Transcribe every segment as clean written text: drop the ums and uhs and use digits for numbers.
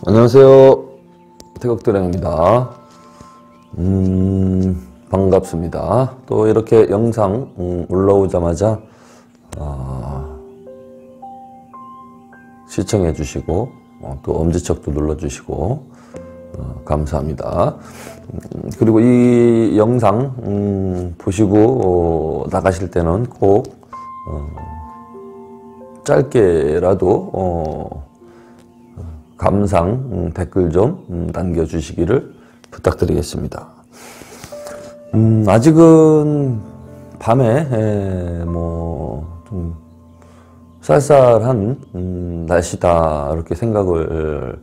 안녕하세요. 태극도량입니다. 반갑습니다. 또 이렇게 영상 올라오자마자 시청해 주시고 또 엄지척도 눌러주시고 감사합니다. 그리고 이 영상 보시고 나가실 때는 꼭 짧게라도 감상 댓글 좀 남겨주시기를 부탁드리겠습니다. 아직은 밤에 좀 쌀쌀한 날씨다 이렇게 생각을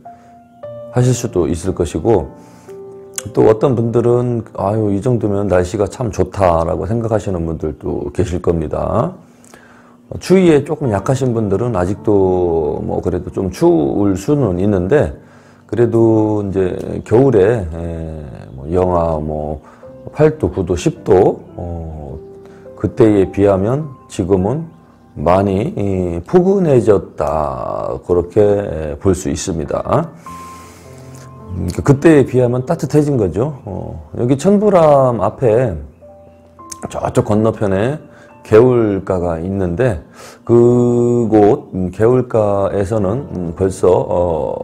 하실 수도 있을 것이고, 또 어떤 분들은 아유 이 정도면 날씨가 참 좋다라고 생각하시는 분들도 계실 겁니다. 추위에 조금 약하신 분들은 아직도 뭐 그래도 좀 추울 수는 있는데, 그래도 이제 겨울에 영하 8도, 9도, 10도 그때에 비하면 지금은 많이 포근해졌다 그렇게 볼 수 있습니다. 그때에 비하면 따뜻해진 거죠. 여기 천부람 앞에 저쪽 건너편에 개울가가 있는데, 그곳 개울가에서는 벌써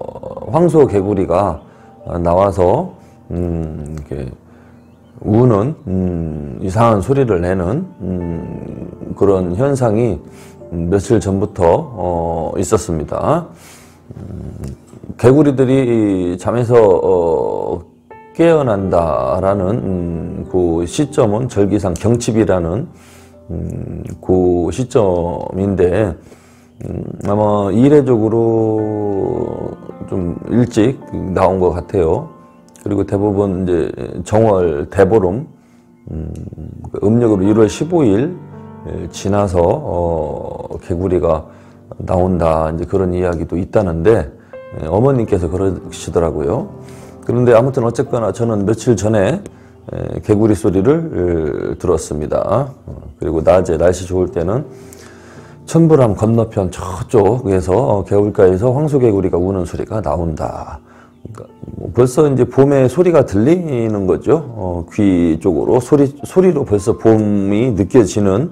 황소개구리가 나와서 이렇게 우는 이상한 소리를 내는 그런 현상이 며칠 전부터 있었습니다. 개구리들이 잠에서 깨어난다라는 그 시점은 절기상 경칩이라는 그 시점인데, 아마 이례적으로 좀 일찍 나온 것 같아요. 그리고 대부분 이제 정월 대보름, 음력으로 1월 15일 지나서 개구리가 나온다, 이제 그런 이야기도 있다는데, 어머님께서 그러시더라고요. 그런데 아무튼 어쨌거나 저는 며칠 전에 개구리 소리를 들었습니다. 그리고 낮에 날씨 좋을 때는 천부람 건너편 저쪽에서 개울가에서 황소개구리가 우는 소리가 나온다. 그러니까 벌써 이제 봄의 소리가 들리는 거죠. 귀 쪽으로 소리로 벌써 봄이 느껴지는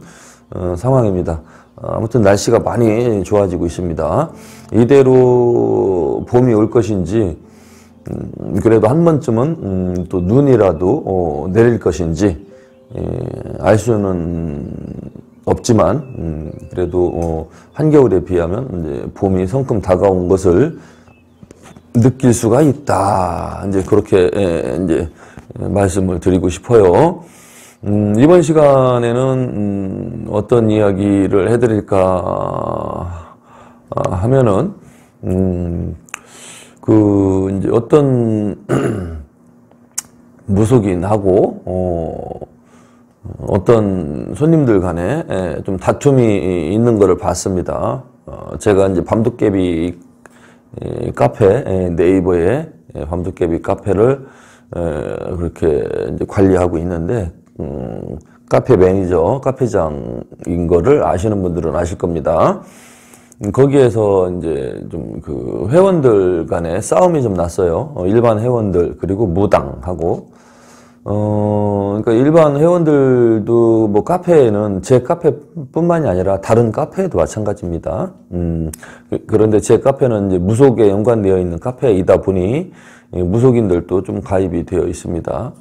상황입니다. 아무튼 날씨가 많이 좋아지고 있습니다. 이대로 봄이 올 것인지, 그래도 한 번쯤은 또 눈이라도 내릴 것인지 알 수는 없지만, 그래도 한겨울에 비하면 이제 봄이 성큼 다가온 것을 느낄 수가 있다. 이제 그렇게 이제 말씀을 드리고 싶어요. 이번 시간에는 어떤 이야기를 해드릴까 하면은 이제 어떤 무속인하고 어떤 손님들 간에 좀 다툼이 있는 것을 봤습니다. 제가 이제 밤도깨비 카페, 네이버에 밤도깨비 카페를 그렇게 이제 관리하고 있는데, 카페 매니저, 카페장인 거를 아시는 분들은 아실 겁니다. 거기에서 이제 좀 그 회원들 간에 싸움이 좀 났어요. 일반 회원들, 그리고 무당하고. 그러니까 일반 회원들도 뭐 카페에는 제 카페뿐만이 아니라 다른 카페에도 마찬가지입니다. 그런데 제 카페는 이제 무속에 연관되어 있는 카페이다 보니 무속인들도 좀 가입이 되어 있습니다.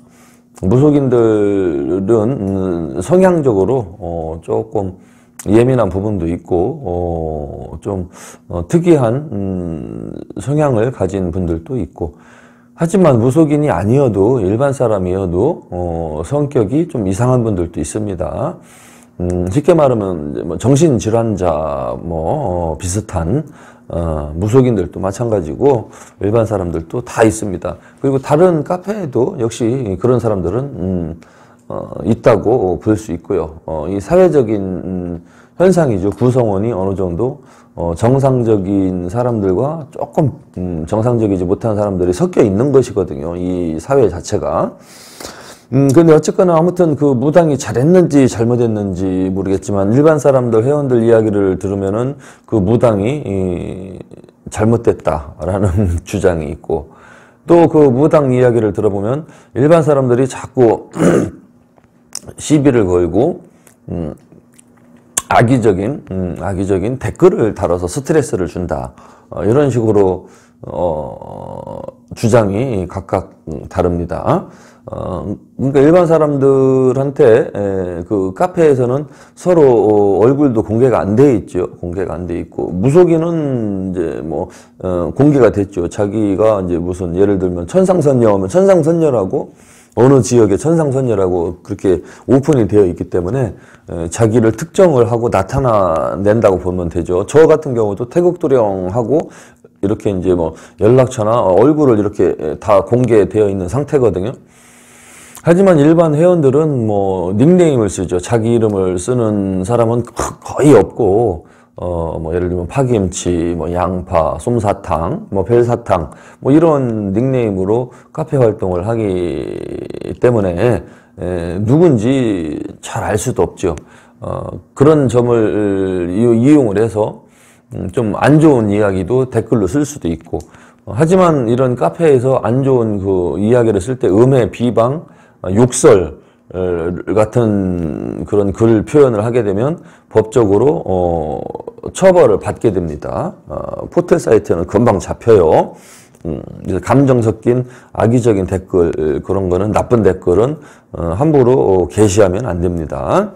무속인들은 성향적으로 조금 예민한 부분도 있고 좀 특이한 성향을 가진 분들도 있고, 하지만 무속인이 아니어도 일반 사람이어도 성격이 좀 이상한 분들도 있습니다. 쉽게 말하면 뭐 정신질환자 비슷한 무속인들도 마찬가지고 일반 사람들도 다 있습니다. 그리고 다른 카페에도 역시 그런 사람들은 있다고 볼 수 있고요. 이 사회적인 현상이죠. 구성원이 어느 정도 정상적인 사람들과 조금 정상적이지 못한 사람들이 섞여 있는 것이거든요. 이 사회 자체가. 근데 어쨌거나 아무튼 그 무당이 잘했는지 잘못했는지 모르겠지만 일반 사람들, 회원들 이야기를 들으면은 그 무당이 잘못됐다라는 주장이 있고, 또 그 무당 이야기를 들어보면 일반 사람들이 자꾸 시비를 걸고 악의적인 댓글을 달아서 스트레스를 준다, 이런 식으로 주장이 각각 다릅니다. 그러니까 일반 사람들한테 그 카페에서는 서로 얼굴도 공개가 안 돼 있죠. 공개가 안 돼 있고, 무속인은 이제 뭐 공개가 됐죠. 자기가 이제 무슨 예를 들면 천상선녀하면 천상선녀라고, 어느 지역의 천상선녀라고 그렇게 오픈이 되어 있기 때문에 자기를 특정을 하고 나타낸다고 보면 되죠. 저 같은 경우도 태국도령하고 이렇게 이제 뭐 연락처나 얼굴을 이렇게 다 공개되어 있는 상태거든요. 하지만 일반 회원들은 뭐 닉네임을 쓰죠. 자기 이름을 쓰는 사람은 거의 없고, 뭐 예를 들면 파김치, 뭐 양파, 솜사탕, 뭐 별사탕, 뭐 이런 닉네임으로 카페 활동을 하기 때문에 누군지 잘 알 수도 없죠. 그런 점을 이용을 해서 좀 안 좋은 이야기도 댓글로 쓸 수도 있고, 하지만 이런 카페에서 안 좋은 그 이야기를 쓸 때 음해, 비방, 욕설 같은 그런 글 표현을 하게 되면 법적으로 처벌을 받게 됩니다. 포털 사이트는 금방 잡혀요. 감정 섞인 악의적인 댓글, 그런 거는, 나쁜 댓글은 함부로 게시하면 안 됩니다.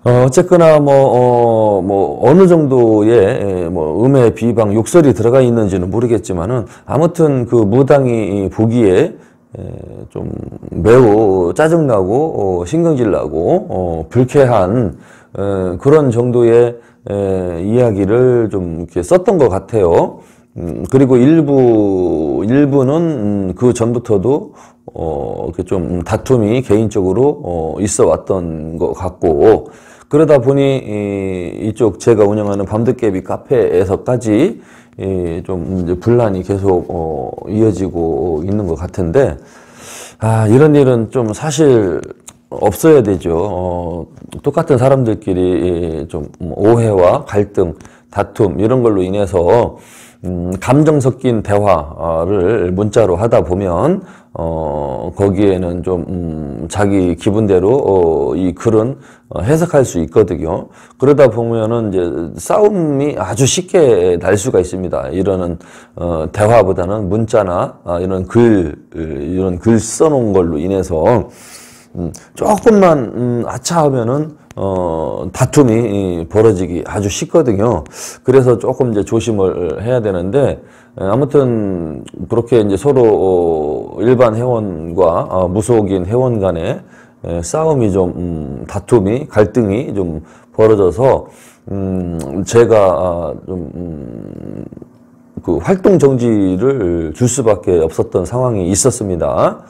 어쨌거나 어느 정도의 뭐 음해, 비방, 욕설이 들어가 있는지는 모르겠지만은, 아무튼 그 무당이 보기에 좀 매우 짜증나고 신경질나고 불쾌한 그런 정도의 이야기를 좀 이렇게 썼던 것 같아요. 그리고 일부는 그 전부터도 이렇게 좀 다툼이 개인적으로 있어 왔던 것 같고, 그러다 보니 이쪽 제가 운영하는 밤늦게비 카페에서까지 좀 이제 분란이 계속 이어지고 있는 것 같은데, 이런 일은 좀 사실 없어야 되죠. 똑같은 사람들끼리 좀 오해와 갈등, 다툼 이런 걸로 인해서 감정 섞인 대화를 문자로 하다 보면 거기에는 좀 자기 기분대로 이 글은 해석할 수 있거든요. 그러다 보면은 이제 싸움이 아주 쉽게 날 수가 있습니다. 이러는 대화보다는 문자나 이런 글 써놓은 걸로 인해서 조금만 아차하면은 다툼이 벌어지기 아주 쉽거든요. 그래서 조금 이제 조심을 해야 되는데, 아무튼 그렇게 이제 서로 일반 회원과 무속인 회원 간에 싸움이 좀 다툼이, 갈등이 좀 벌어져서 제가 그 활동 정지를 줄 수밖에 없었던 상황이 있었습니다.